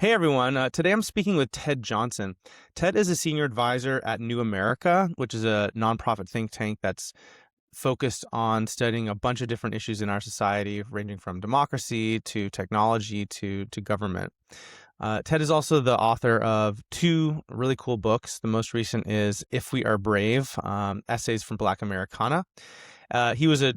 Hey everyone, today I'm speaking with Ted Johnson. Ted is a senior advisor at New America, which is a nonprofit think tank that's focused on studying a bunch of different issues in our society, ranging from democracy to technology to government. Ted is also the author of two really cool books. The most recent is If We Are Brave, Essays from Black Americana. He was a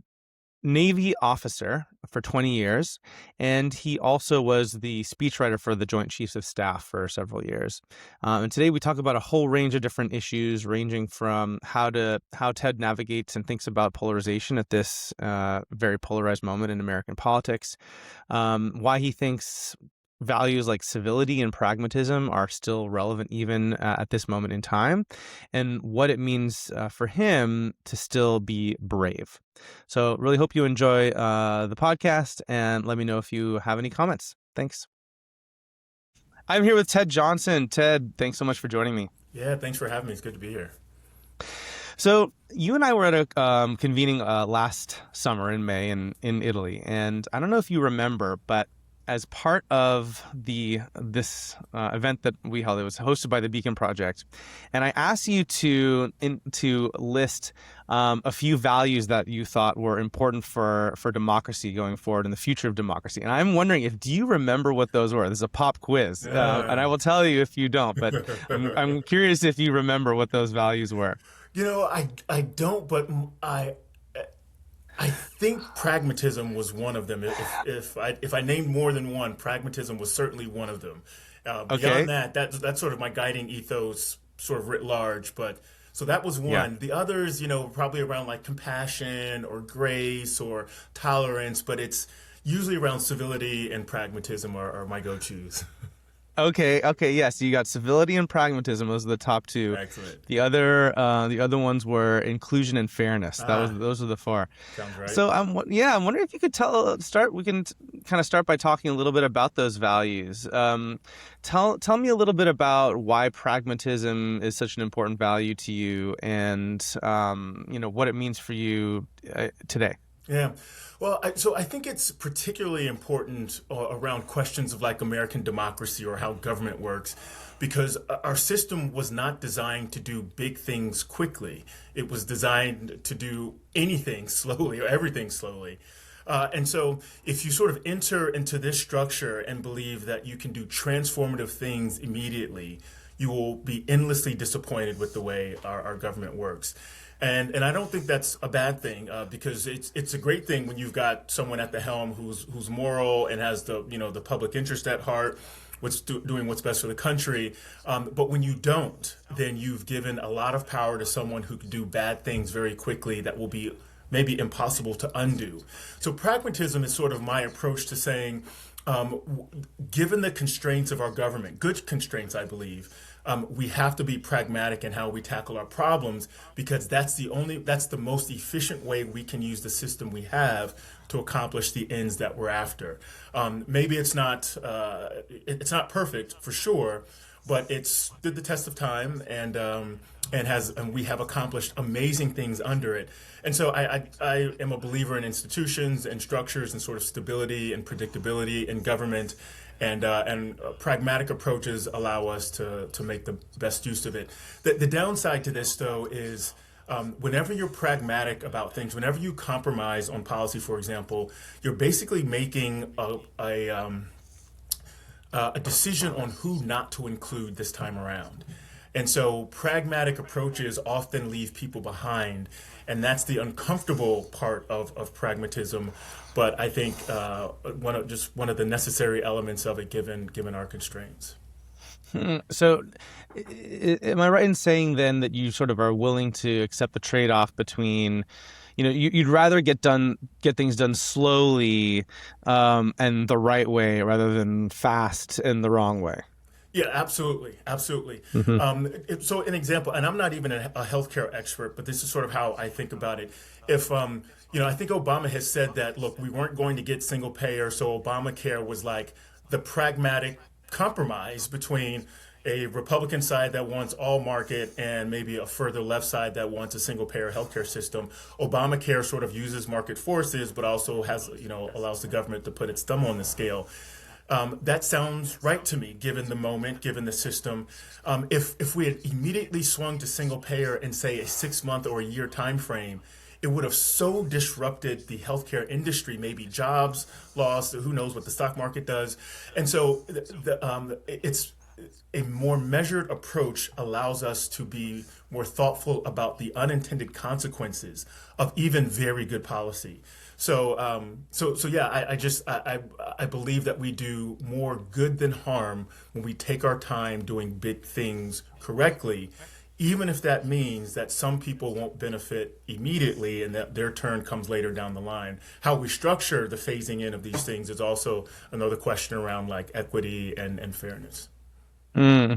Navy officer for 20 years, and he also was the speechwriter for the Joint Chiefs of Staff for several years. And today we talk about a whole range of different issues, ranging from how Ted navigates and thinks about polarization at this very polarized moment in American politics, why he thinks values like civility and pragmatism are still relevant even at this moment in time, and what it means for him to still be brave. So really hope you enjoy the podcast, and let me know if you have any comments. Thanks. I'm here with Ted Johnson. Ted, thanks so much for joining me. Yeah, thanks for having me. It's good to be here. So you and I were at a convening last summer in May in Italy, and I don't know if you remember, but as part of this event that we held, it was hosted by the Beacon Project, and I asked you to list a few values that you thought were important for democracy going forward and the future of democracy. And I'm wondering, do you remember what those were? This is a pop quiz, and I will tell you if you don't. But I'm curious if you remember what those values were. I don't, but I think pragmatism was one of them. If I named more than one, pragmatism was certainly one of them. Okay. Beyond that's sort of my guiding ethos, sort of writ large. But so that was one. Yeah. The others, probably around like compassion or grace or tolerance, but it's usually around civility and pragmatism are my go-tos. Okay. Yes, you got civility and pragmatism. Those are the top two. Excellent. The other ones were inclusion and fairness. Those are the four. Sounds right. So I'm wondering if you could we can kind of start by talking a little bit about those values. Tell me a little bit about why pragmatism is such an important value to you, and what it means for you today. Yeah. Well, so I think it's particularly important around questions of like American democracy or how government works, because our system was not designed to do big things quickly. It was designed to do anything slowly or everything slowly. And so if you sort of enter into this structure and believe that you can do transformative things immediately, you will be endlessly disappointed with the way our government works. And I don't think that's a bad thing, because it's a great thing when you've got someone at the helm who's moral and has the public interest at heart, doing what's best for the country. But when you don't, then you've given a lot of power to someone who can do bad things very quickly that will be maybe impossible to undo. So pragmatism is sort of my approach to saying, given the constraints of our government, good constraints, I believe, we have to be pragmatic in how we tackle our problems, because that's the most efficient way we can use the system we have to accomplish the ends that we're after. Maybe it's not perfect for sure, but it's stood the test of time, and we have accomplished amazing things under it. And so I am a believer in institutions and structures and sort of stability and predictability in government. And pragmatic approaches allow us to make the best use of it. The downside to this, though, is whenever you're pragmatic about things, whenever you compromise on policy, for example, you're basically making a decision on who not to include this time around. And so pragmatic approaches often leave people behind, and that's the uncomfortable part of pragmatism. But I think one of the necessary elements of it, given our constraints. So, am I right in saying then that you sort of are willing to accept the trade-off between, you'd rather get things done slowly and the right way rather than fast and the wrong way? Yeah, absolutely. Mm-hmm. So an example, and I'm not even a healthcare expert, but this is sort of how I think about it. If, I think Obama has said that, look, we weren't going to get single payer, so Obamacare was like the pragmatic compromise between a Republican side that wants all market and maybe a further left side that wants a single payer healthcare system. Obamacare sort of uses market forces, but also allows the government to put its thumb on the scale. That sounds right to me, given the moment, given the system. If we had immediately swung to single payer in, say, a 6 month or a year time frame, it would have so disrupted the healthcare industry, maybe jobs lost, who knows what the stock market does. And so it's a more measured approach allows us to be more thoughtful about the unintended consequences of even very good policy. So yeah, I believe that we do more good than harm when we take our time doing big things correctly, even if that means that some people won't benefit immediately and that their turn comes later down the line. How we structure the phasing in of these things is also another question around like equity and fairness. Hmm.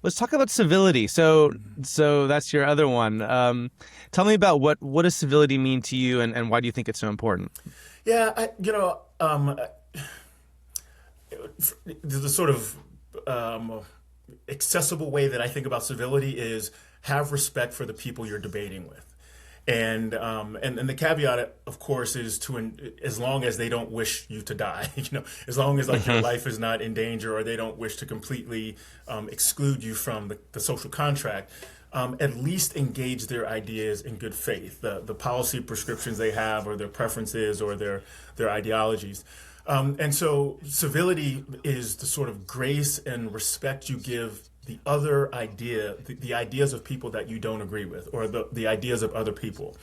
Let's talk about civility. So that's your other one. Tell me about what does civility mean to you, and why do you think it's so important? Yeah, the sort of accessible way that I think about civility is have respect for the people you're debating with. And the caveat, of course, is as long as they don't wish you to die, as long as like your Hmm. life is not in danger or they don't wish to completely exclude you from the social contract, at least engage their ideas in good faith, the policy prescriptions they have or their preferences or their ideologies. And so civility is the sort of grace and respect you give the ideas of people that you don't agree with, or the ideas of other people.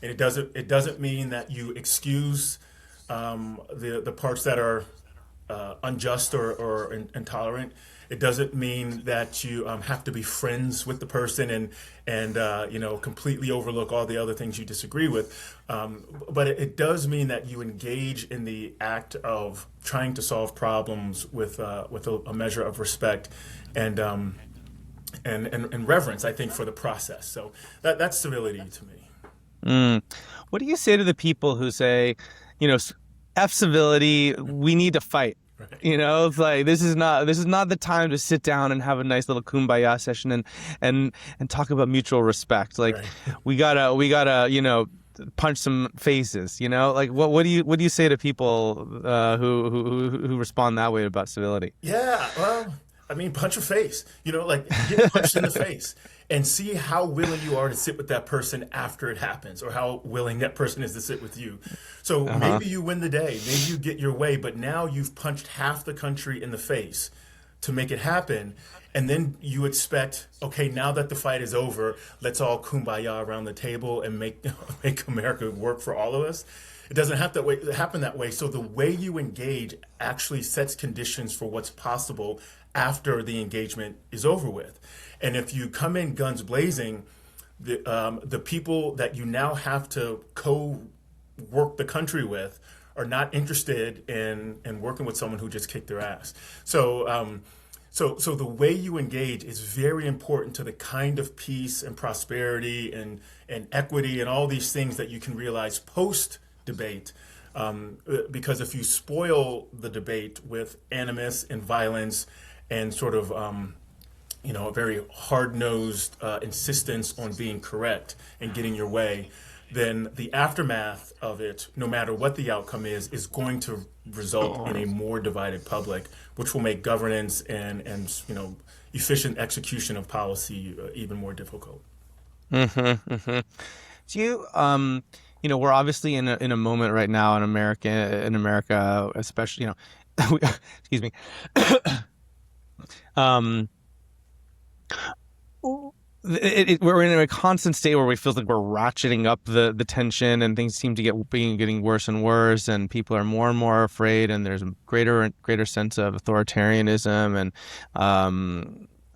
And it doesn't mean that you excuse the parts that are unjust or intolerant. It doesn't mean that you have to be friends with the person and completely overlook all the other things you disagree with. But it does mean that you engage in the act of trying to solve problems with a measure of respect and and reverence, I think, for the process. So that's civility to me. Mm. What do you say to the people who say, you know, F civility, we need to fight? Right. It's like this is not the time to sit down and have a nice little kumbaya session and talk about mutual respect. Like Right. we gotta punch some faces. Like what do you say to people who respond that way about civility? Yeah, well, I mean, punch a face. Like get punched in the face and see how willing you are to sit with that person after it happens, or how willing that person is to sit with you. So Uh-huh. maybe you win the day, maybe you get your way, but now you've punched half the country in the face to make it happen. And then you expect, okay, now that the fight is over, let's all kumbaya around the table and make make America work for all of us. It doesn't have that way happen that way. So the way you engage actually sets conditions for what's possible after the engagement is over with. And if you come in guns blazing, the people that you now have to co-work the country with are not interested in working with someone who just kicked their ass. So the way you engage is very important to the kind of peace and prosperity and equity and all these things that you can realize post debate. Because if you spoil the debate with animus and violence and sort of a very hard-nosed insistence on being correct and getting your way, then the aftermath of it, no matter what the outcome is going to result in a more divided public, which will make governance and efficient execution of policy even more difficult. Mm-hmm, mm-hmm. Do you we're obviously in a moment right now in America, especially, excuse me. um we're in a constant state where we feel like we're ratcheting up the tension, and things seem to getting worse and worse, and people are more and more afraid, and there's a greater and greater sense of authoritarianism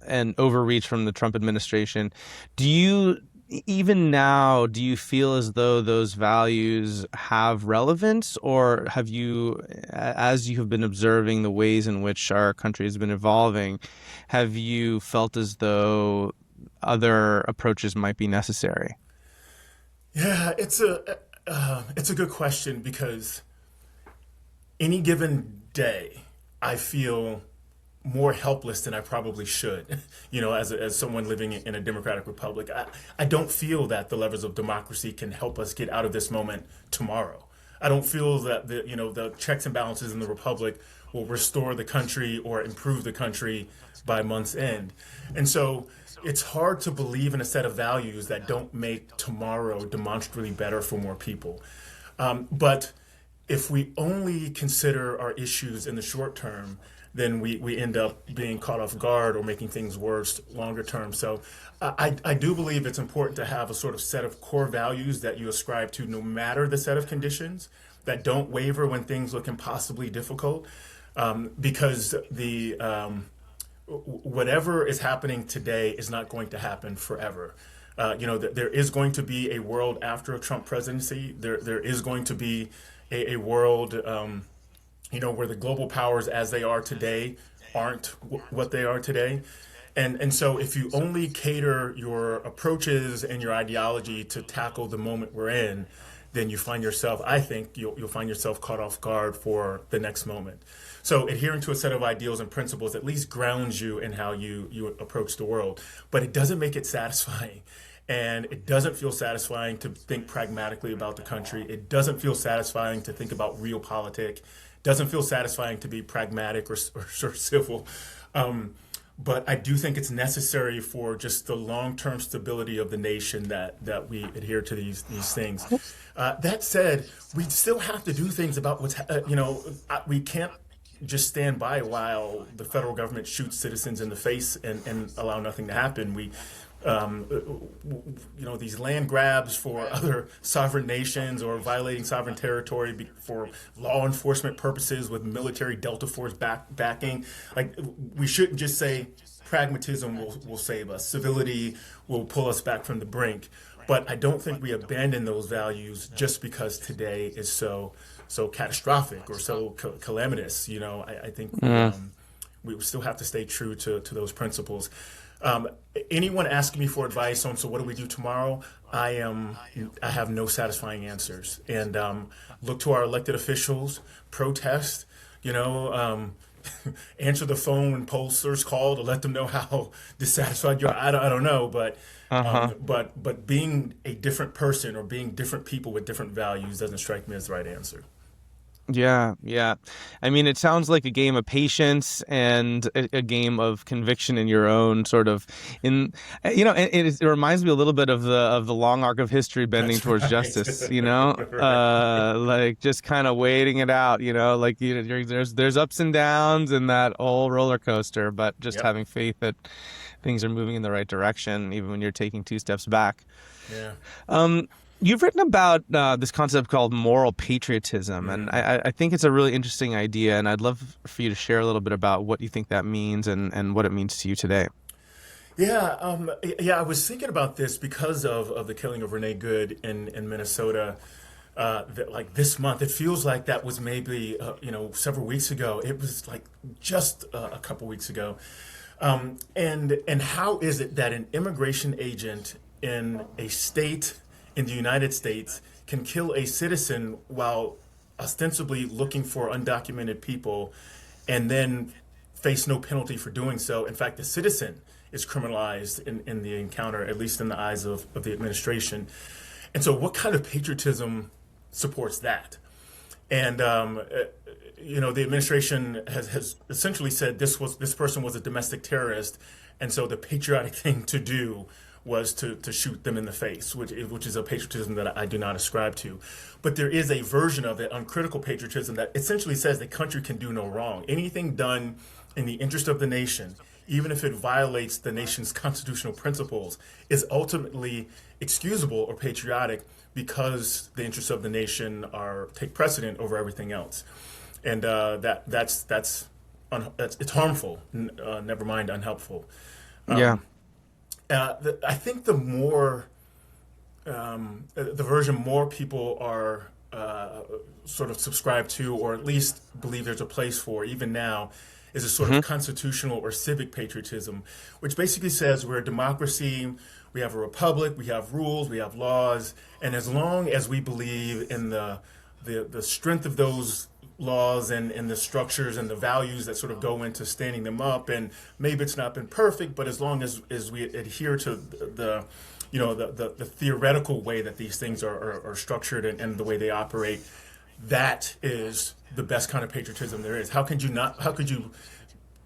and overreach from the Trump administration. Do you Even now, do you feel as though those values have relevance, or have you, as you have been observing the ways in which our country has been evolving, have you felt as though other approaches might be necessary? Yeah, it's a good question because any given day, I feel more helpless than I probably should. As someone living in a democratic republic, I don't feel that the levers of democracy can help us get out of this moment tomorrow. I don't feel that the checks and balances in the republic will restore the country or improve the country by month's end. And so it's hard to believe in a set of values that don't make tomorrow demonstrably better for more people. But if we only consider our issues in the short term, then we end up being caught off guard or making things worse longer term. So I do believe it's important to have a sort of set of core values that you ascribe to no matter the set of conditions, that don't waver when things look impossibly difficult, because the whatever is happening today is not going to happen forever. There is going to be a world after a Trump presidency. There is going to be a world, where the global powers as they are today aren't what they are today. And so if you only cater your approaches and your ideology to tackle the moment we're in, then you find yourself, I think you'll find yourself caught off guard for the next moment. So adhering to a set of ideals and principles at least grounds you in how you approach the world, but it doesn't make it satisfying. And it doesn't feel satisfying to think pragmatically about the country. It doesn't feel satisfying to think about realpolitik. It doesn't feel satisfying to be pragmatic or sort of civil. But I do think it's necessary for just the long-term stability of the nation that we adhere to these things. That said, we still have to do things about we can't just stand by while the federal government shoots citizens in the face and allow nothing to happen. These land grabs for other sovereign nations or violating sovereign territory for law enforcement purposes with military Delta Force backing. Like, we shouldn't just say pragmatism will save us, civility will pull us back from the brink. But I don't think we abandon those values just because today is so catastrophic or so calamitous. I think we still have to stay true to those principles. Anyone asking me for advice on, so what do we do tomorrow? I have no satisfying answers. And look to our elected officials, protest, answer the phone when pollsters call to let them know how dissatisfied you are. I don't know, but but being a different person or being different people with different values doesn't strike me as the right answer. Yeah, yeah. I mean, it sounds like a game of patience and a game of conviction in your own sort of it reminds me a little bit of the long arc of history bending That's towards right. justice, Right. like just kind of waiting it out, like there's ups and downs in that whole roller coaster, but just Yep. having faith that things are moving in the right direction, even when you're taking two steps back. Yeah. Um, you've written about this concept called moral patriotism, and I think it's a really interesting idea, and I'd love for you to share a little bit about what you think that means and what it means to you today. Yeah, I was thinking about this because of the killing of Renee Good in Minnesota. Like this month, it feels like that was maybe several weeks ago. It was like just a couple weeks ago. And how is it that an immigration agent in a state in the United States can kill a citizen while ostensibly looking for undocumented people and then face no penalty for doing so? In fact, the citizen is criminalized in the encounter, at least in the eyes of the administration. And so what kind of patriotism supports that? And the administration has essentially said this person was a domestic terrorist, and so the patriotic thing to do was to shoot them in the face, which is a patriotism that I do not ascribe to. But there is a version of it, uncritical patriotism, that essentially says the country can do no wrong. Anything done in the interest of the nation, even if it violates the nation's constitutional principles, is ultimately excusable or patriotic because the interests of the nation take precedent over everything else. And that's it's harmful, never mind unhelpful. Yeah. I think the version more people are sort of subscribed to, or at least believe there's a place for, even now, is a sort of constitutional or civic patriotism, which basically says we're a democracy, we have a republic, we have rules, we have laws, and as long as we believe in the strength of those laws and the structures and the values that sort of go into standing them up, and maybe it's not been perfect, but as long as we adhere to the theoretical way that these things are structured and the way they operate, that is the best kind of patriotism there is. How could you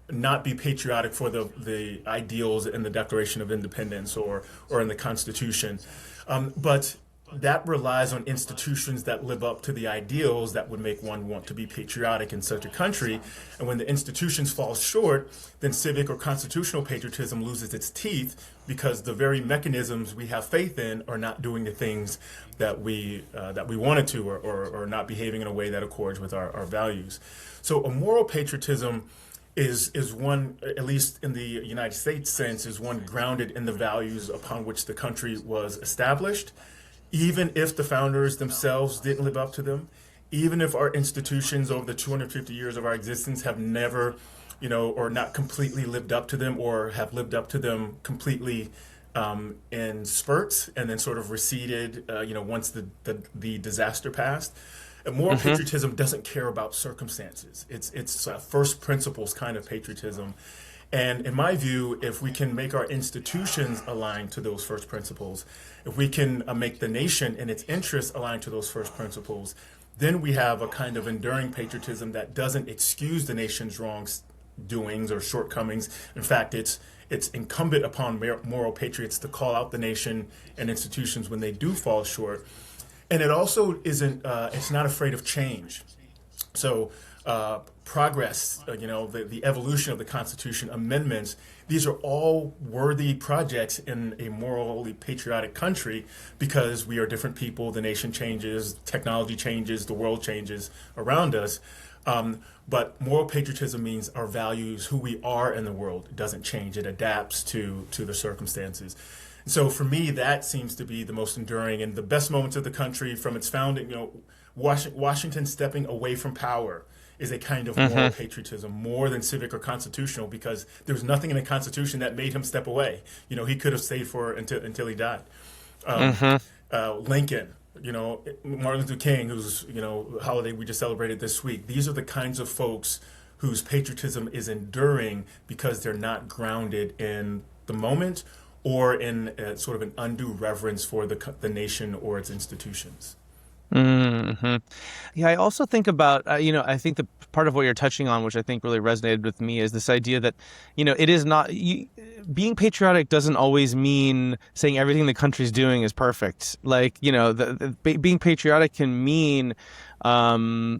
not be patriotic for the ideals in the Declaration of Independence or in the Constitution? But that relies on institutions that live up to the ideals that would make one want to be patriotic in such a country. And when the institutions fall short, then civic or constitutional patriotism loses its teeth because the very mechanisms we have faith in are not doing the things that we wanted to, or not behaving in a way that accords with our values. So a moral patriotism is one, at least in the United States sense, is one grounded in the values upon which the country was established, even if the founders themselves didn't live up to them, even if our institutions over the 250 years of our existence have never, or not completely lived up to them, or have lived up to them completely in spurts and then sort of receded, once the disaster passed. And moral patriotism doesn't care about circumstances. It's a first principles kind of patriotism. And in my view, if we can make our institutions align to those first principles, if we can make the nation and its interests align to those first principles, then we have a kind of enduring patriotism that doesn't excuse the nation's wrongdoings or shortcomings. In fact, it's incumbent upon moral patriots to call out the nation and institutions when they do fall short. And it also isn't, it's not afraid of change. So progress, the evolution of the Constitution, amendments, these are all worthy projects in a morally patriotic country because we are different people, the nation changes, technology changes, the world changes around us. But moral patriotism means our values, who we are in the world, doesn't change. It adapts to the circumstances. So for me, that seems to be the most enduring and the best moments of the country from its founding. Washington stepping away from power is a kind of moral patriotism more than civic or constitutional, because there's nothing in the Constitution that made him step away. He could have stayed until he died. Lincoln, Martin Luther King, whose holiday we just celebrated this week. These are the kinds of folks whose patriotism is enduring because they're not grounded in the moment or in sort of an undue reverence for the nation or its institutions. Yeah, I also think about, I think the part of what you're touching on, which I think really resonated with me, is this idea that, it is not, being patriotic doesn't always mean saying everything the country's doing is perfect. Like, being patriotic can mean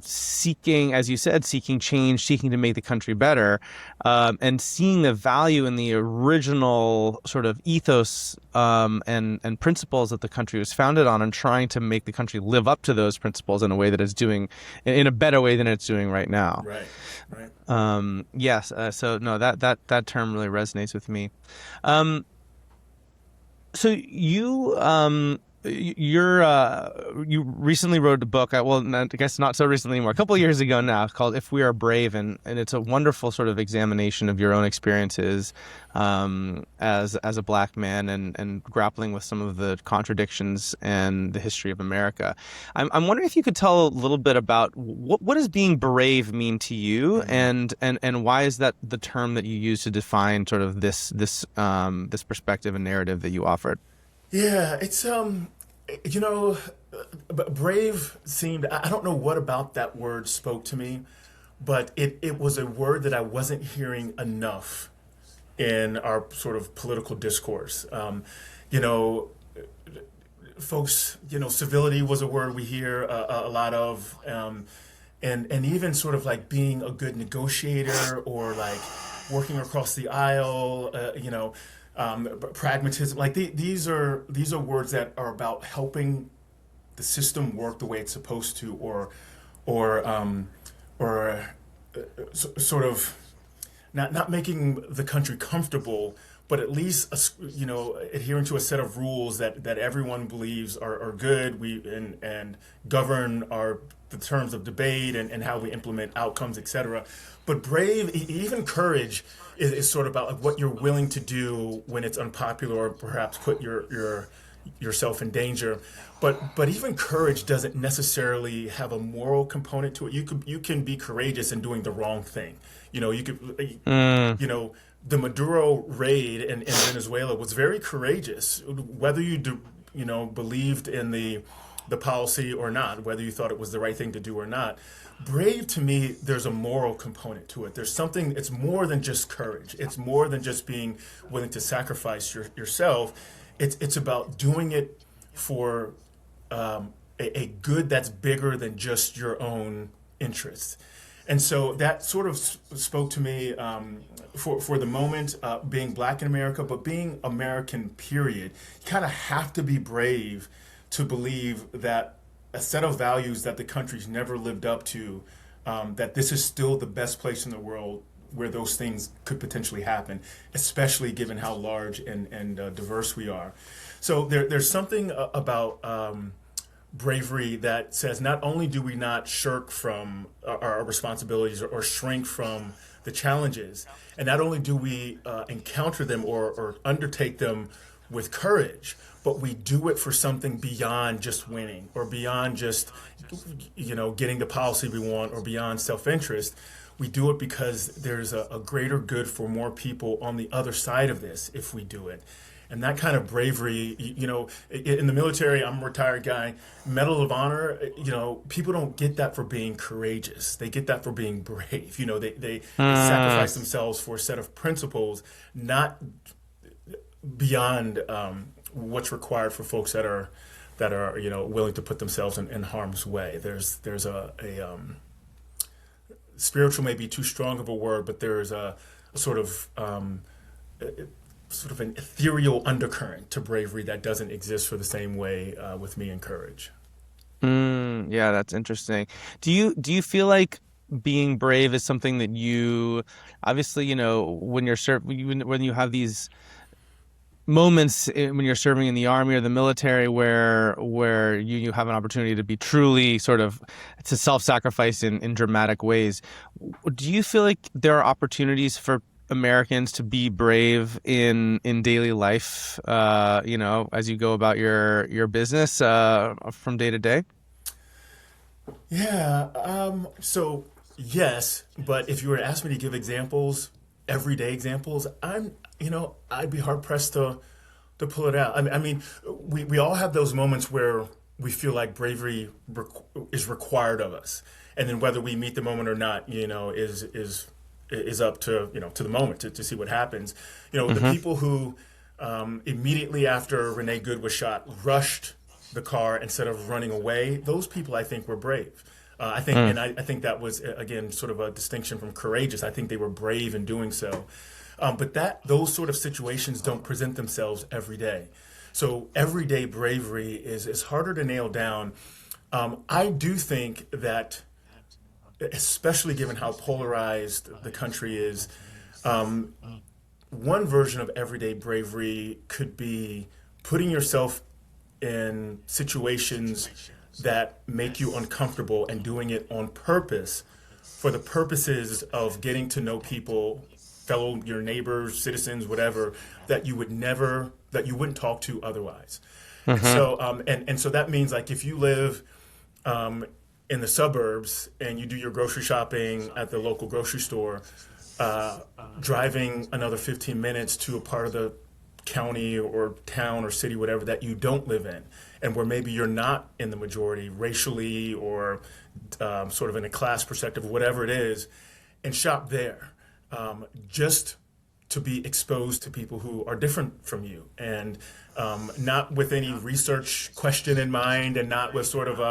seeking, as you said, seeking change, seeking to make the country better, and seeing the value in the original sort of ethos and principles that the country was founded on, and trying to make the country live up to those principles in a way that it's doing in a better way than it's doing right now. Right. Yes. So no, that term really resonates with me. So you recently wrote a book, well, I guess not so recently anymore, a couple of years ago now, called If We Are Brave, and it's a wonderful sort of examination of your own experiences as a Black man and grappling with some of the contradictions and the history of America. I'm wondering if you could tell a little bit about what does being brave mean to you, and why is that the term that you use to define sort of this perspective and narrative that you offered? Yeah, it's brave seemed, I don't know what about that word spoke to me, but it was a word that I wasn't hearing enough in our sort of political discourse. Folks, civility was a word we hear a lot of, and even sort of like being a good negotiator or like working across the aisle, pragmatism. Like these are words that are about helping the system work the way it's supposed to, sort of not making the country comfortable, but at least adhering to a set of rules that everyone believes are good. And govern the terms of debate and how we implement outcomes, etc. But brave, even courage, is sort of about like what you're willing to do when it's unpopular or perhaps put yourself in danger. But even courage doesn't necessarily have a moral component to it. You can be courageous in doing the wrong thing. The Maduro raid in Venezuela was very courageous. Whether you believed in the the policy or not, whether you thought it was the right thing to do or not. Brave to me, there's a moral component to it. There's something, it's more than just courage. It's more than just being willing to sacrifice yourself. It's about doing it for a good that's bigger than just your own interests. And so that sort of spoke to me for the moment, being black in America, but being American, period. You kind of have to be brave to believe that a set of values that the country's never lived up to, that this is still the best place in the world where those things could potentially happen, especially given how large and diverse we are. So there's something about bravery that says not only do we not shirk from our responsibilities or shrink from the challenges, and not only do we encounter them or undertake them with courage, but we do it for something beyond just winning or beyond just, getting the policy we want or beyond self-interest. We do it because there's a greater good for more people on the other side of this if we do it. And that kind of bravery, in the military, I'm a retired guy, Medal of Honor, people don't get that for being courageous. They get that for being brave. They sacrifice themselves for a set of principles, not beyond what's required for folks that are willing to put themselves in harm's way. There's a spiritual may be too strong of a word, but there's a sort of an ethereal undercurrent to bravery that doesn't exist for the same way with me and courage. Yeah, that's interesting. Do you feel like being brave is something that you obviously, when you're when you have these moments when you're serving in the army or the military where you have an opportunity to be truly sort of to self-sacrifice in dramatic ways. Do you feel like there are opportunities for Americans to be brave in daily life, as you go about your business from day to day? Yeah. So yes, but if you were to ask me to give examples, everyday examples, I'd be hard pressed to pull it out. I mean, we all have those moments where we feel like bravery is required of us, and then whether we meet the moment or not, is up to to the moment to see what happens. The people who immediately after Renee Good was shot rushed the car instead of running away. Those people, I think, were brave. I think that was again sort of a distinction from courageous. I think they were brave in doing so. But those sort of situations don't present themselves every day. So everyday bravery is harder to nail down. I do think that, especially given how polarized the country is, one version of everyday bravery could be putting yourself in situations that make you uncomfortable and doing it on purpose for the purposes of getting to know people, your neighbors, citizens, whatever, that you wouldn't talk to otherwise. And so so that means, like, if you live in the suburbs and you do your grocery shopping at the local grocery store, driving another 15 minutes to a part of the county or town or city, whatever, that you don't live in, and where maybe you're not in the majority racially or sort of in a class perspective, whatever it is, and shop there, just to be exposed to people who are different from you, and not with any research question in mind, and not with sort of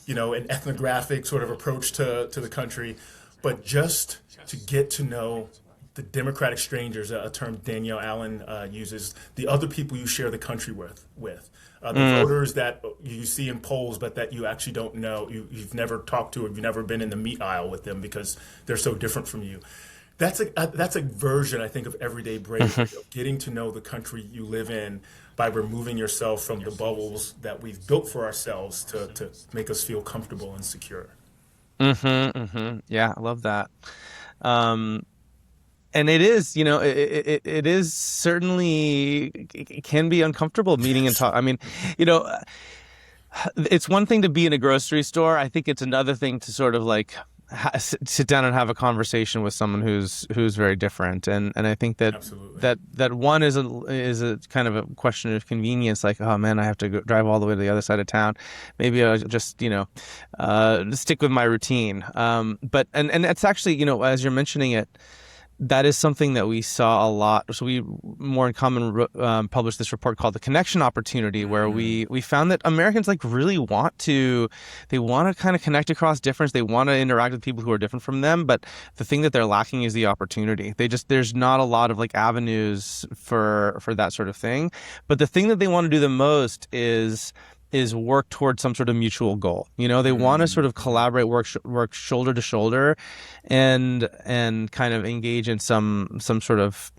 an ethnographic sort of approach to the country, but just to get to know the democratic strangers, a term Danielle Allen uses, the other people you share the country with, the voters that you see in polls, but that you actually don't know, you've never talked to, or you've never been in the meat aisle with them because they're so different from you. That's a version, I think, of everyday bravery, of getting to know the country you live in by removing yourself from the bubbles that we've built for ourselves to make us feel comfortable and secure. Yeah, I love that. Um, and it is, it is certainly, it can be uncomfortable meeting and talk. I mean, you know, it's one thing to be in a grocery store. I think it's another thing to sort of like sit down and have a conversation with someone who's very different. And I think that Absolutely. that one is a kind of a question of convenience, like, oh man, I have to drive all the way to the other side of town. Maybe I'll just stick with my routine. But and it's actually, as you're mentioning it, that is something that we saw a lot. So we more in common published this report called the connection opportunity, where we found that Americans like really they want to kind of connect across difference. They want to interact with people who are different from them, but the thing that they're lacking is the opportunity. There's not a lot of like avenues for that sort of thing. But the thing that they want to do the most is work towards some sort of mutual goal. They want to sort of collaborate, work shoulder to shoulder, and kind of engage in some sort of,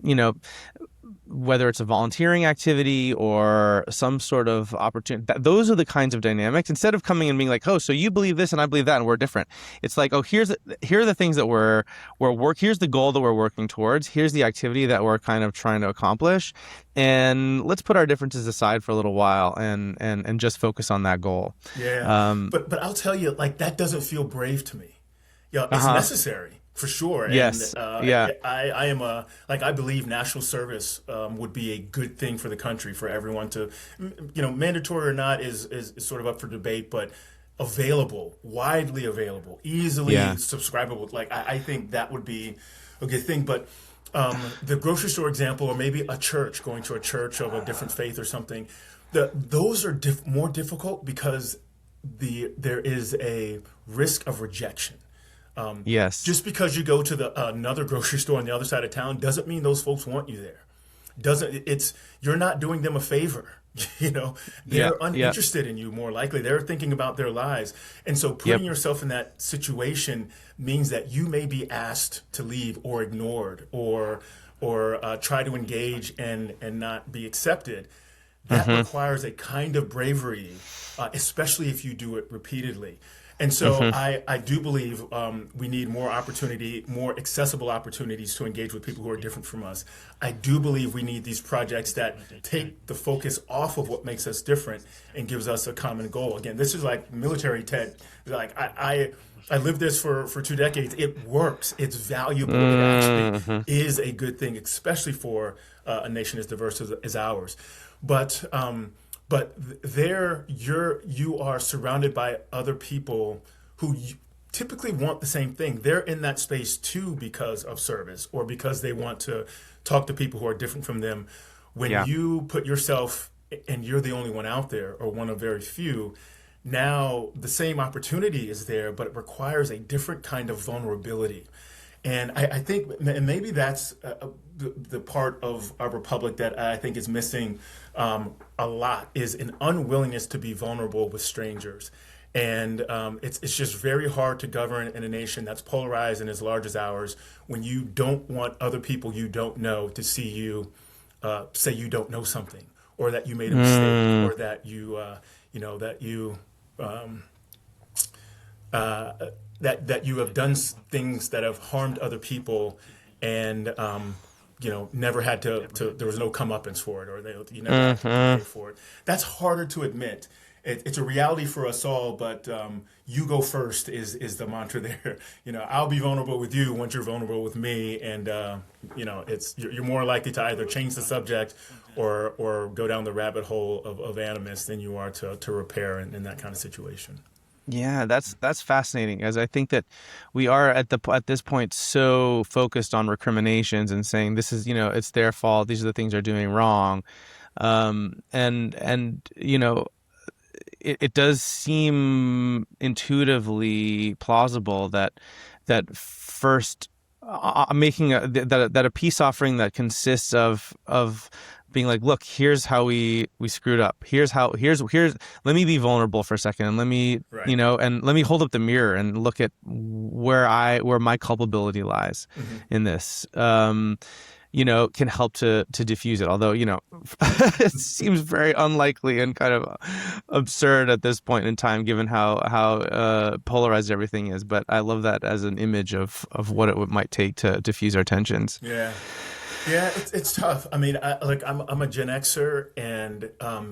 whether it's a volunteering activity or some sort of opportunity. Those are the kinds of dynamics. Instead of coming and being like, oh, so you believe this and I believe that and we're different. It's like, oh, here are the things that here's the goal that we're working towards. Here's the activity that we're kind of trying to accomplish. And let's put our differences aside for a little while and just focus on that goal. Yeah, but I'll tell you, like that doesn't feel brave to me. Yeah, it's Uh-huh. necessary for sure, and Yes. Yeah. I am a like I believe national service would be a good thing for the country for everyone to, mandatory or not is sort of up for debate, but available, widely available, easily Yeah. subscribable. Like I think that would be a good thing, but. The grocery store example, or maybe a church, going to a church of a different faith or something, those are more difficult because there is a risk of rejection. Yes. Just because you go to another grocery store on the other side of town doesn't mean those folks want you there. Doesn't it's You're not doing them a favor. Yeah. They're Yeah. uninterested in you. More likely, they're thinking about their lives, and so Yep. putting yourself in that situation means that you may be asked to leave or ignored or try to engage and not be accepted. That Mm-hmm. requires a kind of bravery, especially if you do it repeatedly. And so Mm-hmm. I do believe we need more opportunity, more accessible opportunities to engage with people who are different from us. I do believe we need these projects that take the focus off of what makes us different and gives us a common goal. Again, this is like military, Ted. Like I lived this for 2 decades. It works. It's valuable. It actually Mm-hmm. is a good thing, especially for a nation as diverse as ours. But there you are surrounded by other people who typically want the same thing. They're in that space too because of service or because they want to talk to people who are different from them. When Yeah. you put yourself and you're the only one out there or one of very few, now the same opportunity is there, but it requires a different kind of vulnerability. And I think, and maybe that's the part of our republic that I think is missing a lot, is an unwillingness to be vulnerable with strangers. And it's just very hard to govern in a nation that's polarized and as large as ours when you don't want other people you don't know to see you say you don't know something, or that you made a mistake, Mm. or that um, that you have done things that have harmed other people, and never had to there was no comeuppance for it, or you never had to pay Mm-hmm. for it. That's harder to admit. It's a reality for us all, but you go first is the mantra there. I'll be vulnerable with you once you're vulnerable with me, and you're more likely to either change the subject or go down the rabbit hole of animus than you are to repair in that kind of situation. Yeah, that's fascinating, as I think that we are at this point so focused on recriminations and saying this is, it's their fault, these are the things they're doing wrong. And it does seem intuitively plausible that first making that a peace offering that consists of being like, look, here's how we screwed up. Here's let me be vulnerable for a second, and let me Right. and let me hold up the mirror and look at where my culpability lies Hmm. in this. Can help to diffuse it. Although, it seems very unlikely and kind of absurd at this point in time, given how polarized everything is. But I love that as an image of what it might take to diffuse our tensions. Yeah. Yeah, it's tough. I mean, I'm a Gen Xer, and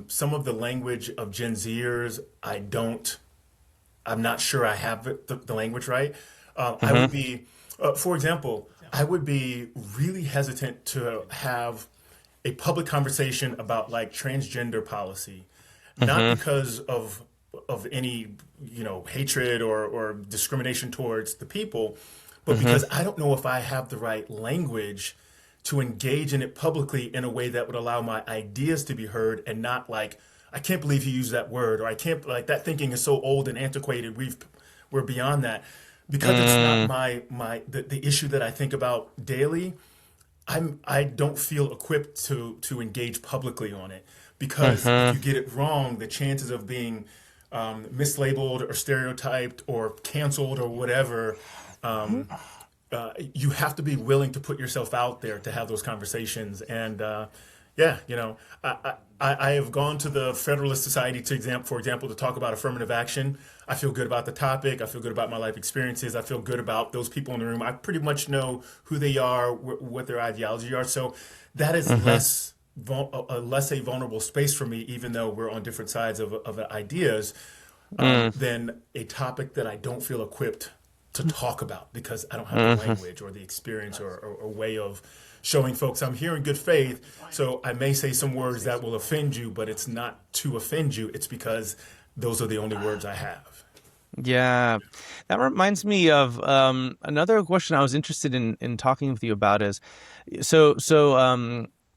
some of the language of Gen Zers, I'm not sure I have the language right. I would Mm-hmm. be, for example, I would be really hesitant to have a public conversation about like transgender policy, not Mm-hmm. because of any hatred or discrimination towards the people, but Mm-hmm. because I don't know if I have the right language to engage in it publicly in a way that would allow my ideas to be heard and not like I can't believe he used that word or I can't like that thinking is so old and antiquated we're beyond that because it's not Mm-hmm. the issue that I think about daily. I don't feel equipped to engage publicly on it because if Mm-hmm. you get it wrong, the chances of being mislabeled or stereotyped or canceled or whatever, you have to be willing to put yourself out there to have those conversations. And yeah, I have gone to the Federalist Society for example, to talk about affirmative action. I feel good about the topic. I feel good about my life experiences. I feel good about those people in the room. I pretty much know who they are, what their ideology are. So that is Mm-hmm. less a vulnerable space for me, even though we're on different sides of ideas, Mm-hmm. than a topic that I don't feel equipped to talk about because I don't have the Mm-hmm. language or the experience or way of showing folks I'm here in good faith. So I may say some words that will offend you, but it's not to offend you. It's because those are the only words I have. Yeah, that reminds me of another question I was interested in talking with you about is so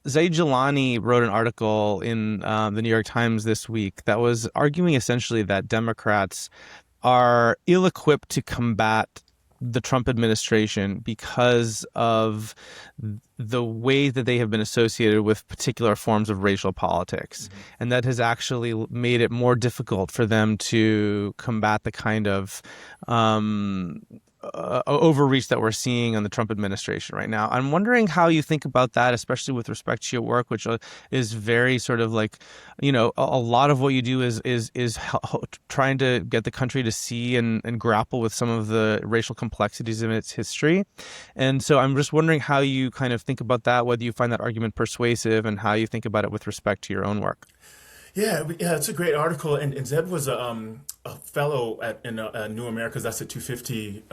Zaid Jilani wrote an article in the New York Times this week that was arguing essentially that Democrats are ill-equipped to combat the Trump administration because of the way that they have been associated with particular forms of racial politics. Mm-hmm. And that has actually made it more difficult for them to combat the kind of um, overreach that we're seeing on the Trump administration right now. I'm wondering how you think about that, especially with respect to your work, which is very sort of like, a lot of what you do is trying to get the country to see and grapple with some of the racial complexities of its history. And so I'm just wondering how you kind of think about that, whether you find that argument persuasive and how you think about it with respect to your own work. Yeah, it's a great article, and Zed was a fellow in New America's That's at 250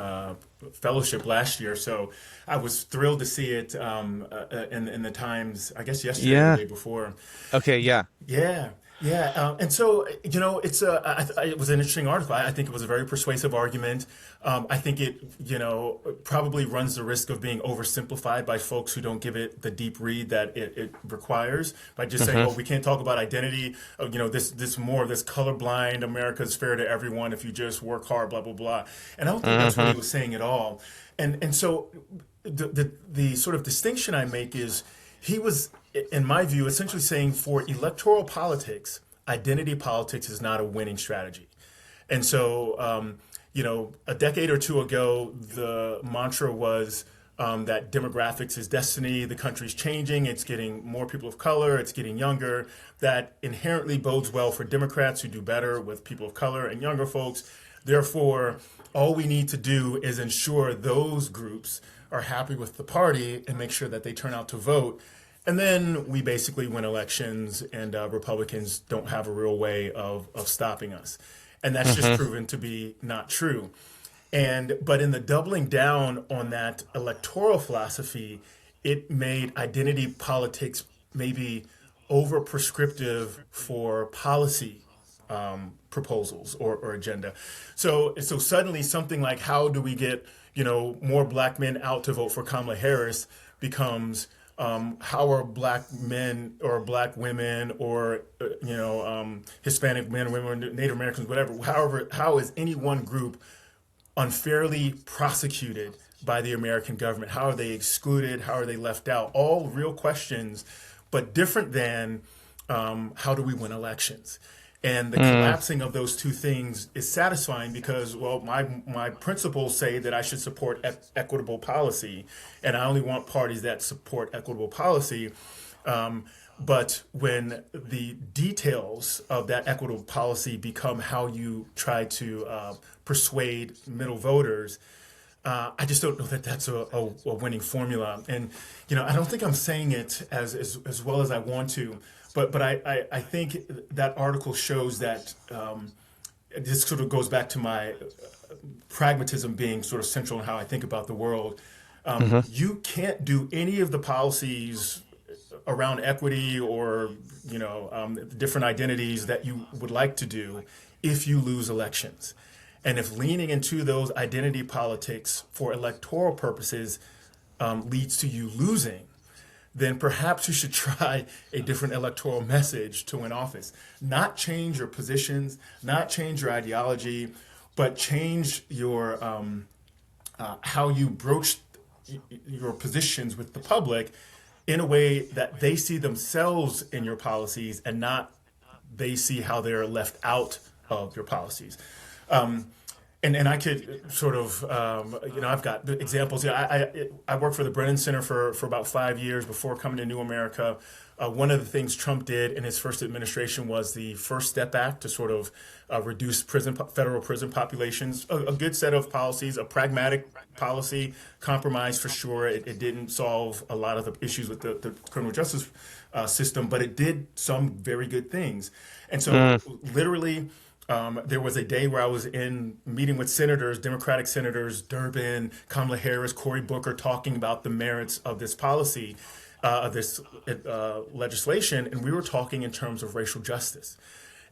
fellowship last year. So I was thrilled to see it in the Times, I guess yesterday or the Yeah. day before. Okay. Yeah. Yeah, yeah, and so it was an interesting article. I think it was a very persuasive argument. I think it probably runs the risk of being oversimplified by folks who don't give it the deep read that it requires by just saying, Hmm. "Oh, we can't talk about identity. This more of this colorblind America's fair to everyone if you just work hard, blah blah blah." And I don't think that's what he Hmm. was saying at all. And so the sort of distinction I make is he was, in my view, essentially saying for electoral politics, identity politics is not a winning strategy. And so, a decade or two ago, the mantra was that demographics is destiny. The country's changing. It's getting more people of color. It's getting younger. That inherently bodes well for Democrats who do better with people of color and younger folks. Therefore, all we need to do is ensure those groups are happy with the party and make sure that they turn out to vote. And then we basically win elections, and Republicans don't have a real way of stopping us. And that's just Hmm. proven to be not true. But in the doubling down on that electoral philosophy, it made identity politics maybe over prescriptive for policy proposals or agenda. So suddenly something like how do we get more black men out to vote for Kamala Harris becomes how are black men or black women or Hispanic men or women, Native Americans, whatever. However, how is any one group unfairly prosecuted by the American government? How are they excluded? How are they left out? All real questions, but different than how do we win elections? And the Mm. collapsing of those two things is satisfying because, well, my principles say that I should support equitable policy, and I only want parties that support equitable policy. But when the details of that equitable policy become how you try to persuade middle voters, I just don't know that that's a winning formula. And I don't think I'm saying it as well as I want to. But I think that article shows that this sort of goes back to my pragmatism being sort of central in how I think about the world. Hmm. You can't do any of the policies around equity or different identities that you would like to do if you lose elections. And if leaning into those identity politics for electoral purposes leads to you losing, then perhaps you should try a different electoral message to win office. Not change your positions, not change your ideology, but change your how you broach your positions with the public in a way that they see themselves in your policies and not they see how they're left out of your policies. Um, and I could sort of, I've got examples. Yeah, I worked for the Brennan Center for about 5 years before coming to New America. One of the things Trump did in his first administration was the First Step Act to sort of reduce federal prison populations. A good set of policies, a pragmatic policy, compromise for sure. It didn't solve a lot of the issues with the criminal justice system, but it did some very good things. And so, literally, there was a day where I was in meeting with senators, Democratic senators, Durbin, Kamala Harris, Cory Booker, talking about the merits of this policy, of this legislation, and we were talking in terms of racial justice.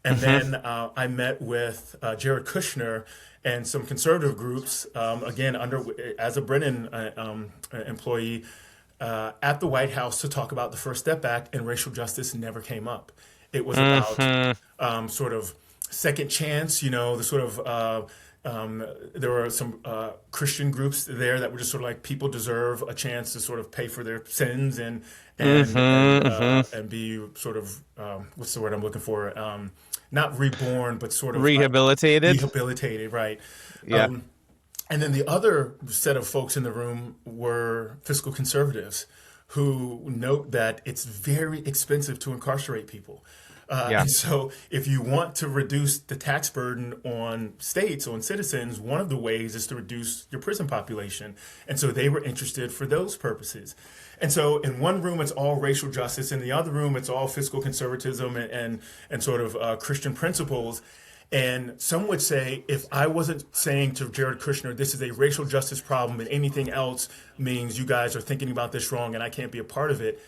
And then I met with Jared Kushner and some conservative groups, again, as a Brennan employee, at the White House to talk about the First Step Act, and racial justice never came up. It was about sort of second chance, the sort of there were some Christian groups there that were just sort of like people deserve a chance to sort of pay for their sins and be sort of what's the word I'm looking for? Not reborn, but sort of Rehabilitated. rehabilitated, right? Yeah. And then the other set of folks in the room were fiscal conservatives who note that it's very expensive to incarcerate people. Yeah. And so if you want to reduce the tax burden on states, on citizens, one of the ways is to reduce your prison population. And so they were interested for those purposes. And so in one room, it's all racial justice. In the other room, it's all fiscal conservatism and sort of Christian principles. And some would say, if I wasn't saying to Jared Kushner, this is a racial justice problem and anything else means you guys are thinking about this wrong and I can't be a part of it,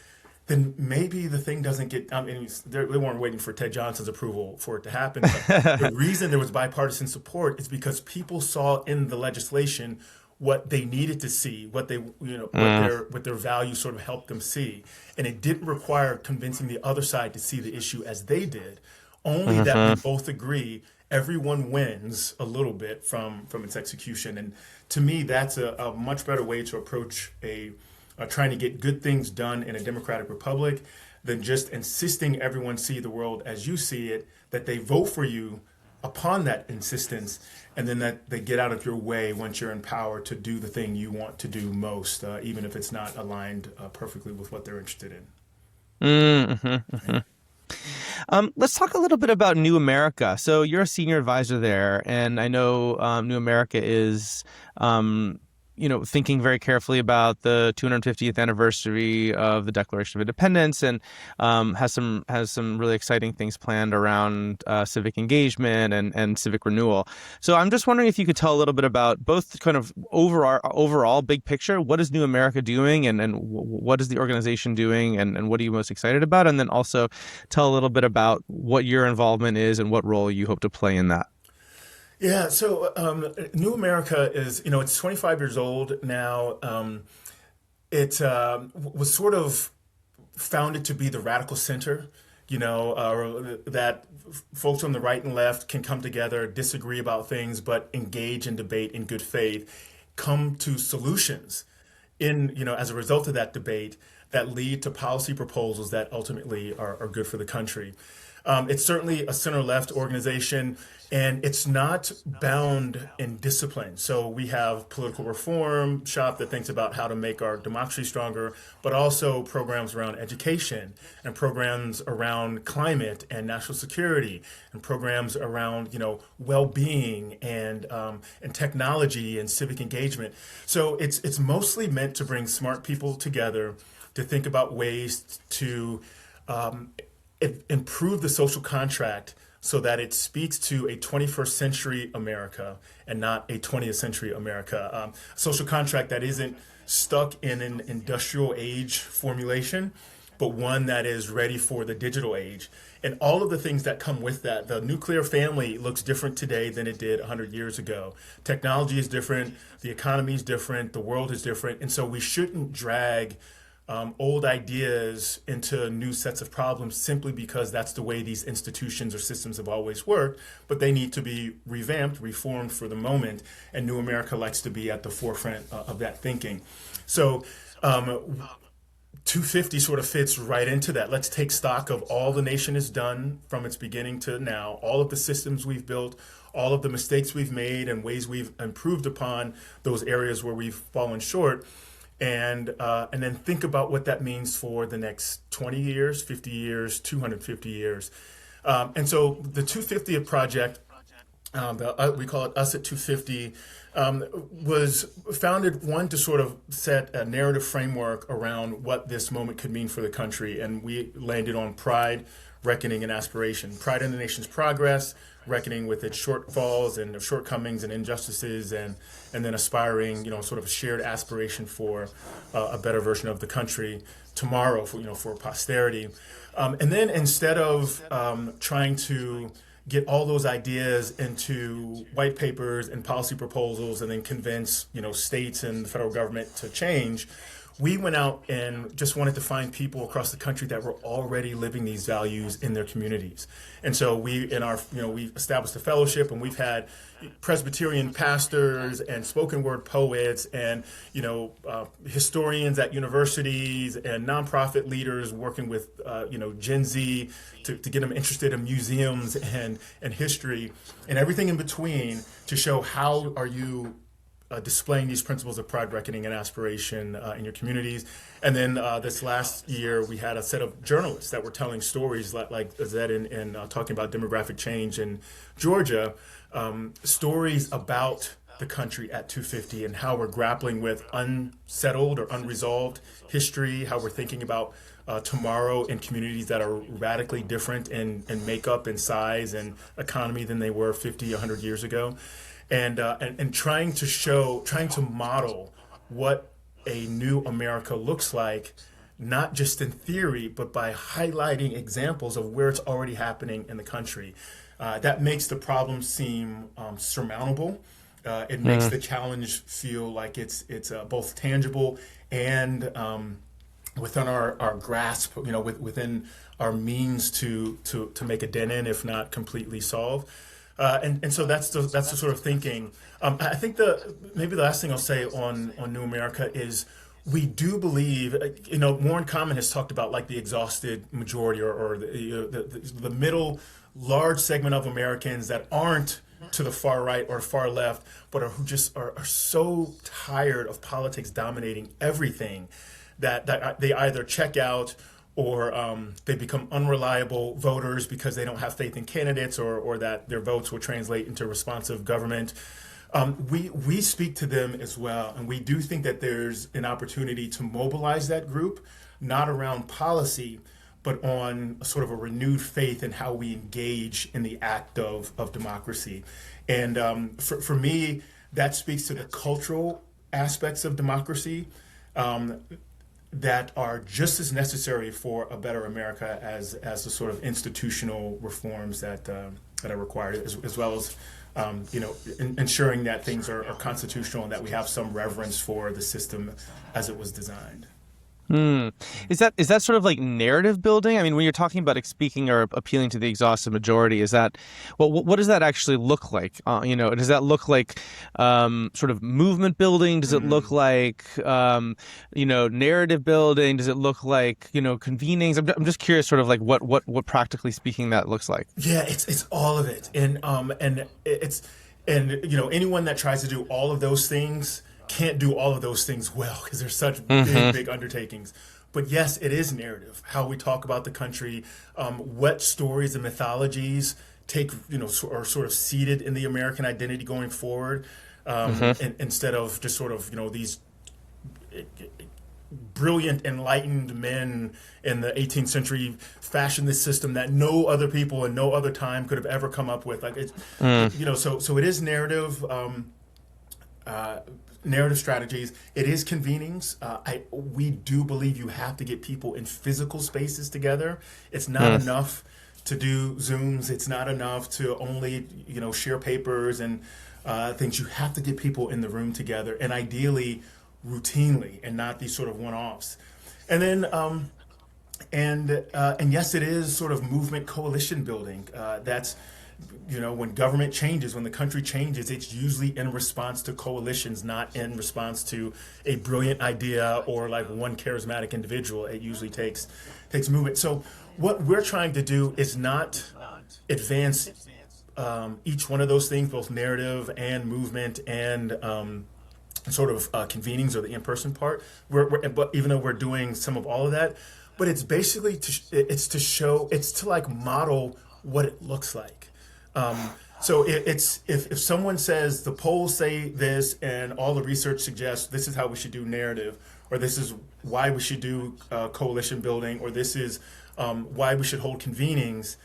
then maybe the thing doesn't get, they weren't waiting for Ted Johnson's approval for it to happen. But the reason there was bipartisan support is because people saw in the legislation what they needed to see, what their values sort of helped them see. And it didn't require convincing the other side to see the issue as they did, only that we both agree everyone wins a little bit from its execution. And to me, that's a much better way to approach trying to get good things done in a democratic republic than just insisting everyone see the world as you see it, that they vote for you upon that insistence, and then that they get out of your way once you're in power to do the thing you want to do most, even if it's not aligned perfectly with what they're interested in. Let's talk a little bit about New America. So you're a senior advisor there, and I know New America is thinking very carefully about the 250th anniversary of the Declaration of Independence, and has some really exciting things planned around civic engagement and civic renewal. So I'm just wondering if you could tell a little bit about both kind of overall big picture. What is New America doing, and what is the organization doing, and what are you most excited about? And then also tell a little bit about what your involvement is and what role you hope to play in that. Yeah, so New America is, it's 25 years old now. It was sort of founded to be the radical center, that folks on the right and left can come together, disagree about things, but engage in debate in good faith, come to solutions as a result of that debate that lead to policy proposals that ultimately are good for the country. It's certainly a center-left organization, and it's not bound in discipline. So we have political reform shop that thinks about how to make our democracy stronger, but also programs around education and programs around climate and national security and programs around well-being and technology and civic engagement. So it's mostly meant to bring smart people together to think about ways to improve the social contract so that it speaks to a 21st century America and not a 20th century America. Social contract that isn't stuck in an industrial age formulation, but one that is ready for the digital age. And all of the things that come with that. The nuclear family looks different today than it did 100 years ago. Technology is different, the economy is different, the world is different. And so we shouldn't drag old ideas into new sets of problems simply because that's the way these institutions or systems have always worked, but they need to be revamped, reformed for the moment, and New America likes to be at the forefront of that thinking. So 250 sort of fits right into that. Let's take stock of all the nation has done from its beginning to now, all of the systems we've built, all of the mistakes we've made and ways we've improved upon those areas where we've fallen short, and then think about what that means for the next 20 years, 50 years, 250 years. And so the 250 project, we call it Us at 250, was founded, one, to sort of set a narrative framework around what this moment could mean for the country. And we landed on pride, reckoning, and aspiration. Pride in the nation's progress, reckoning with its shortfalls and shortcomings and injustices, and then aspiring, sort of a shared aspiration for a better version of the country tomorrow, for posterity. And then instead of trying to get all those ideas into white papers and policy proposals and then convince, states and the federal government to change, we went out and just wanted to find people across the country that were already living these values in their communities. And so we established a fellowship, and we've had Presbyterian pastors and spoken word poets and, historians at universities and nonprofit leaders working with, Gen Z to get them interested in museums and history and everything in between to show how are you displaying these principles of pride, reckoning, and aspiration in your communities. And then this last year, we had a set of journalists that were telling stories like Zed in talking about demographic change in Georgia, stories about the country at 250 and how we're grappling with unsettled or unresolved history, how we're thinking about tomorrow in communities that are radically different in makeup and size and economy than they were 50, 100 years ago. And trying to model what a new America looks like, not just in theory, but by highlighting examples of where it's already happening in the country. That makes the problem seem surmountable. It makes the challenge feel like it's both tangible and within our grasp, within our means to make a dent in, if not completely solve. And so that's the sort of thinking. I think maybe the last thing I'll say on New America is we do believe, Warren Common has talked about like the exhausted majority or the middle large segment of Americans that aren't to the far right or far left, but who just are so tired of politics dominating everything that they either check out or they become unreliable voters because they don't have faith in candidates or that their votes will translate into responsive government. We speak to them as well, and we do think that there's an opportunity to mobilize that group, not around policy, but on sort of a renewed faith in how we engage in the act of democracy. And for me, that speaks to the cultural aspects of democracy that are just as necessary for a better America as the sort of institutional reforms that are required, as well as ensuring that things are constitutional and that we have some reverence for the system as it was designed. Is that sort of like narrative building? I mean, when you're talking about speaking or appealing to the exhausted majority, is that what does that actually look like? Does that look like sort of movement building? Does it look like narrative building? Does it look like convenings? I'm just curious, sort of like what practically speaking that looks like. Yeah, it's all of it, and anyone that tries to do all of those things can't do all of those things well because they're such big undertakings. But yes, it is narrative, how we talk about the country, what stories and mythologies are sort of seated in the American identity going forward, and instead of just sort of these brilliant, enlightened men in the 18th century fashioned this system that no other people in no other time could have ever come up with. Like it's, Mm, so it is narrative. Narrative strategies. It is convenings. We do believe you have to get people in physical spaces together. It's not mm, enough to do Zooms. It's not enough to only share papers and things. You have to get people in the room together, and ideally, routinely, and not these sort of one-offs. And then and yes, it is sort of movement coalition building. That's when government changes, when the country changes, it's usually in response to coalitions, not in response to a brilliant idea or like one charismatic individual. It usually takes movement. So what we're trying to do is not advance each one of those things, both narrative and movement and sort of convenings or the in-person part. But even though we're doing some of all of that, but it's basically it's to show, it's to like model what it looks like. So it's if someone says the polls say this and all the research suggests this is how we should do narrative, or this is why we should do coalition building, or this is why we should hold convenings.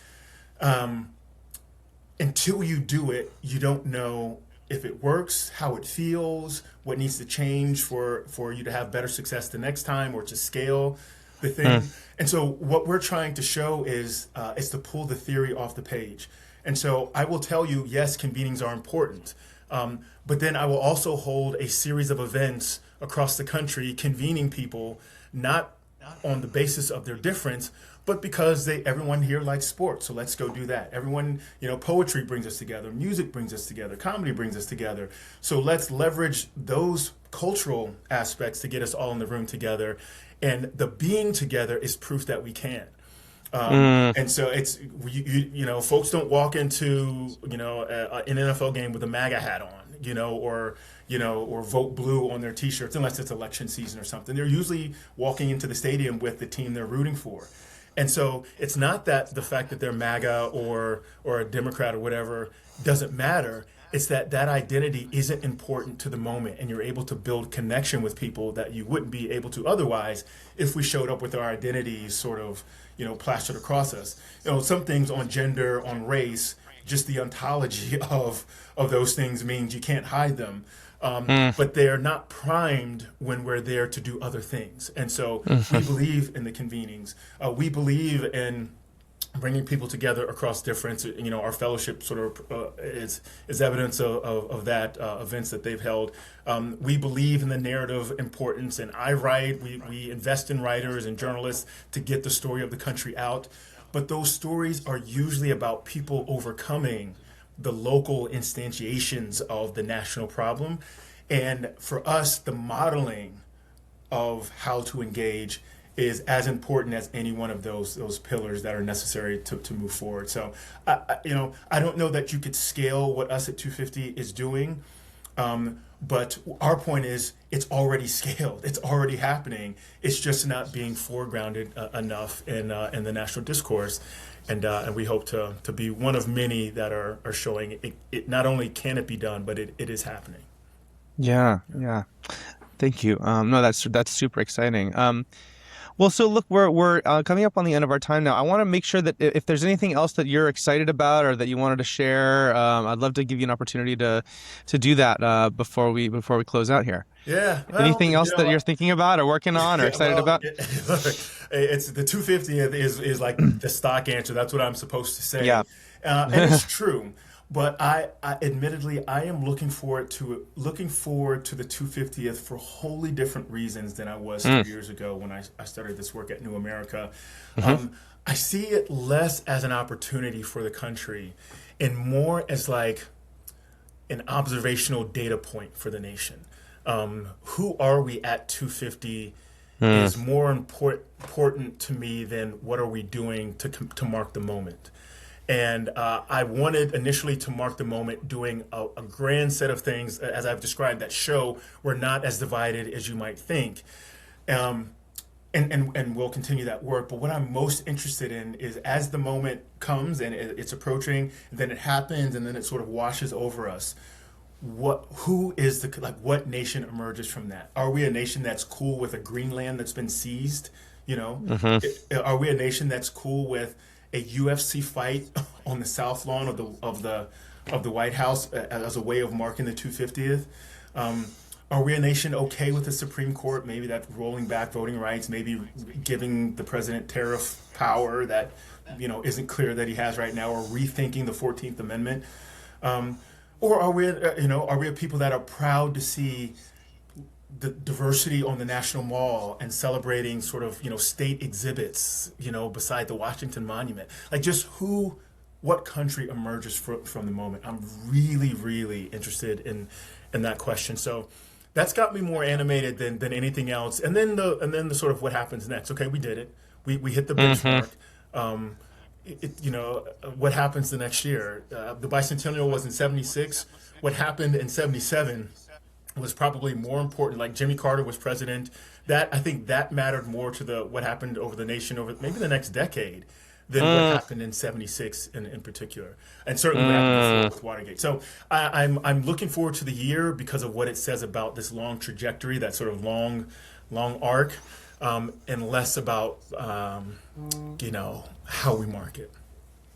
Until you do it, you don't know if it works, how it feels, what needs to change for you to have better success the next time, or to scale the thing. mm, And so what we're trying to show is to pull the theory off the page. And so I will tell you, yes, convenings are important. But then I will also hold a series of events across the country, convening people, not on the basis of their difference, but because everyone here likes sports. So let's go do that. Everyone, poetry brings us together, music brings us together, comedy brings us together. So let's leverage those cultural aspects to get us all in the room together. And the being together is proof that we can. mm, And so it's folks don't walk into an NFL game with a MAGA hat on, or vote blue on their T-shirts unless it's election season or something. They're usually walking into the stadium with the team they're rooting for. And so it's not that the fact that they're MAGA or a Democrat or whatever doesn't matter. It's that identity isn't important to the moment, and you're able to build connection with people that you wouldn't be able to otherwise if we showed up with our identities sort of, plastered across us. Some things on gender, on race, just the ontology of those things means you can't hide them. mm, But they're not primed when we're there to do other things. And so we believe in the convenings. We believe in bringing people together across difference. Our fellowship sort of is evidence of that, events that they've held. We believe in the narrative importance, and I write. We invest in writers and journalists to get the story of the country out. But those stories are usually about people overcoming the local instantiations of the national problem. And for us, the modeling of how to engage is as important as any one of those pillars that are necessary to move forward. So, I don't know that you could scale what us at 250 is doing, but our point is it's already scaled. It's already happening. It's just not being foregrounded enough in the national discourse, and we hope to be one of many that are showing it. Not only can it be done, but it is happening. yeah, yeah. Thank you. No, that's super exciting. Well, so look, we're coming up on the end of our time now. I want to make sure that if there's anything else that you're excited about or that you wanted to share, I'd love to give you an opportunity to do that before we close out here. Yeah, well, Anything else that you're thinking about or working on or yeah, excited well, about? it's the 250th is like the stock answer. That's what I'm supposed to say, Yeah. and it's true. But I admittedly, I am looking forward to the 250th for wholly different reasons than I was Mm, 3 years ago when I started this work at New America. hmm I see it less as an opportunity for the country and more as like an observational data point for the nation. Who are we at 250 mm, is more important to me than what are we doing to mark the moment. And I wanted initially to mark the moment doing a grand set of things, as I've described, that show we're not as divided as you might think. Um, and we'll continue that work. But what I'm most interested in is as the moment comes and it's approaching, then it happens, and then it sort of washes over us. who is the like what nation emerges from that? Are we a nation that's cool with a Greenland that's been seized? You know, Hmm. are we a nation that's cool with a UFC fight on the South Lawn of the White House as a way of marking the 250th? Um, are we a nation okay with the Supreme Court? Maybe that rolling back voting rights, maybe giving the president tariff power that isn't clear that he has right now, or rethinking the 14th Amendment. Um, or are we a people that are proud to see the diversity on the National Mall and celebrating sort of state exhibits beside the Washington Monument? Like just what country emerges from the moment? I'm really really interested in that question. So that's got me more animated than anything else. And then the sort of what happens next. Okay, we did it. We hit the Hmm. benchmark. What happens the next year? The bicentennial was in '76. What happened in '77 was probably more important. Like Jimmy Carter was president. That I think that mattered more to the what happened over the nation over maybe the next decade than what Mm, happened in '76 in particular, and certainly what happened before mm. with Watergate. So I'm looking forward to the year because of what it says about this long trajectory, that sort of long arc, and less about how we mark it.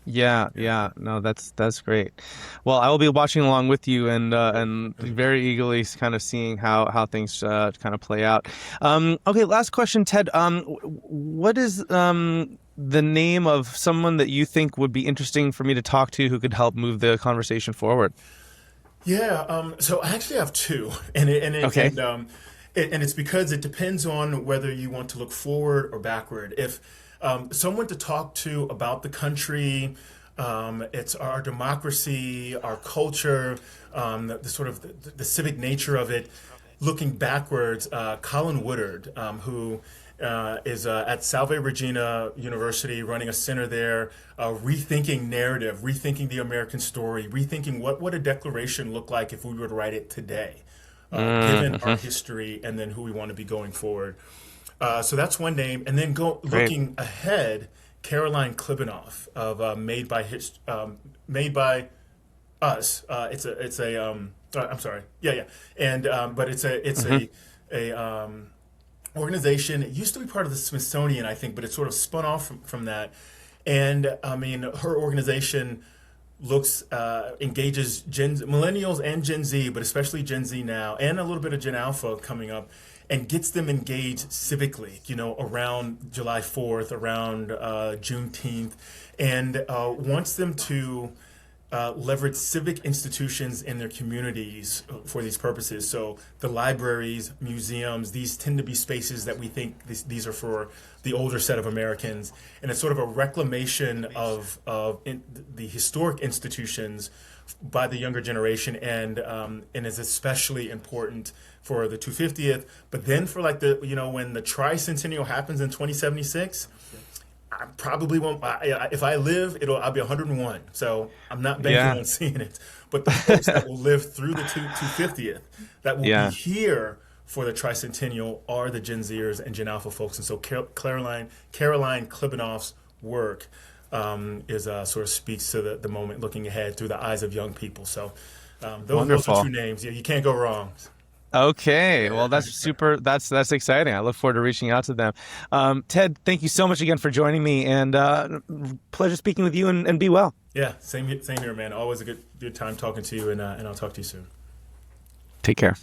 Yeah, yeah. No, that's great. Well, I will be watching along with you and very eagerly kind of seeing how things kind of play out. Okay, last question, Ted. What is the name of someone that you think would be interesting for me to talk to who could help move the conversation forward? Yeah, so I actually have two, and it, and it, Okay. and it's because it depends on whether you want to look forward or backward. If someone to talk to about the country, it's our democracy, our culture, the sort of the civic nature of it. Looking backwards, Colin Woodard, who is at Salve Regina University, running a center there, rethinking narrative, rethinking the American story, rethinking what would a declaration look like if we were to write it today, given our Mm-hmm. history and then who we want to be going forward. So that's one name, and then go Great. looking ahead, Caroline Klibanoff of Made by Us. I'm sorry. Yeah, yeah. And but it's Hmm. a organization. It used to be part of the Smithsonian, I think, but it sort of spun off from that. And I mean, her organization engages millennials and Gen Z, but especially Gen Z now, and a little bit of Gen Alpha coming up, and gets them engaged civically. Around July 4th, around Juneteenth, and wants them to leverage civic institutions in their communities for these purposes. So the libraries, museums, these tend to be spaces that we think these are for the older set of Americans. And it's sort of a reclamation of the historic institutions by the younger generation, and is especially important for the 250th. But then for like when the tricentennial happens in 2076, I probably won't. If I live, I'll be 101. So I'm not banking Yeah. on seeing it. But the folks that will live through the 250th, that will be Yeah. here for the tricentennial, are the Gen Zers and Gen Alpha folks. And so Caroline Klibanoff's work is sort of speaks to the moment, looking ahead through the eyes of young people. So those are two Wonderful. names. Yeah, you can't go wrong. Okay, well that's super. That's exciting. I look forward to reaching out to them. Ted, thank you so much again for joining me, and pleasure speaking with you. And be well. Yeah, same here, man. Always a good time talking to you, and I'll talk to you soon. Take care.